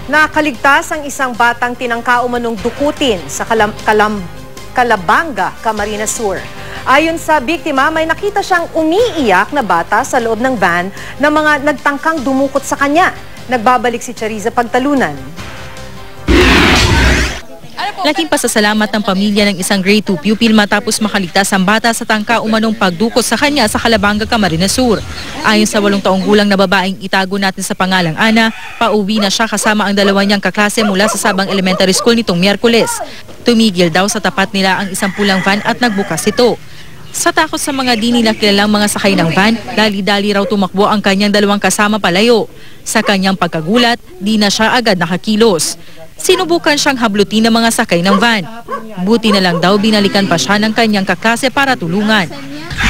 Nakaligtas ang isang batang tinangka umanong dukutin sa Calabanga, Camarines Sur. Ayon sa biktima, may nakita siyang umiiyak na bata sa loob ng van na mga nagtangkang dumukot sa kanya. Nagbabalik si Chariza Pagtalunan. Laking pasasalamat ng pamilya ng isang grade 2 pupil matapos makaligtas ang bata sa tangka umanong pagdukot sa kanya sa Calabanga, Camarines Sur. Ayon sa 8 taong gulang na babaeng itago natin sa pangalang Ana, pauwi na siya kasama ang dalawa niyang kaklase mula sa Sabang Elementary School nitong Miyerkules. Tumigil daw sa tapat nila ang isang pulang van at nagbukas ito. Sa takot sa mga di nila kilalang mga sakay ng van, dali-dali raw tumakbo ang kanyang dalawang kasama palayo. Sa kanyang pagkagulat, di na siya agad nakakilos. Sinubukan siyang hablutin ng mga sakay ng van. Buti na lang daw binalikan pa siya ng kanyang kaklase para tulungan.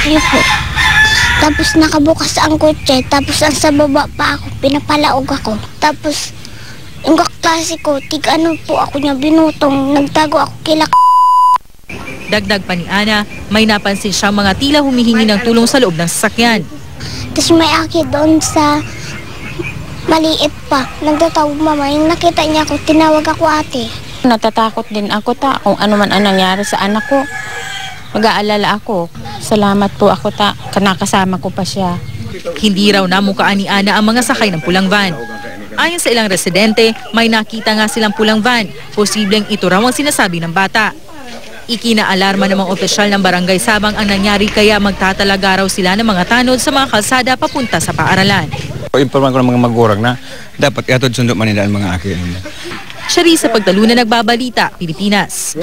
Ayun po. Tapos nakabukas ang kotse, tapos ang sa baba pa ako, pinapalaog ako. Tapos yung kaklase ko, ano po ako niya binutong, nagtago ako kila. Dagdag pa ni Ana, may napansin siyang mga tila humihingi ng tulong sa loob ng sasakyan. Tapos may akit doon sa maliit pa, nagtatawag mama, yung nakita niya ako, tinawag ako ate. Natatakot din ako kung ano man ang nangyari sa anak ko. Mag-aalala ako. Salamat po ako nakasama ko pa siya. Hindi raw namukaan ni Ana ang mga sakay ng pulang van. Ayon sa ilang residente, may nakita nga silang pulang van. Posibleng ito raw ang sinasabi ng bata. Ikinaalarma ng mga opisyal ng Barangay Sabang ang nangyari kaya magtatalaga raw sila ng mga tanod sa mga kalsada papunta sa paaralan. Informan ko ng mga magurang na dapat iatod sundo manila ang mga akin. Chariza Pagtalunan, Nagbabalita, Pilipinas.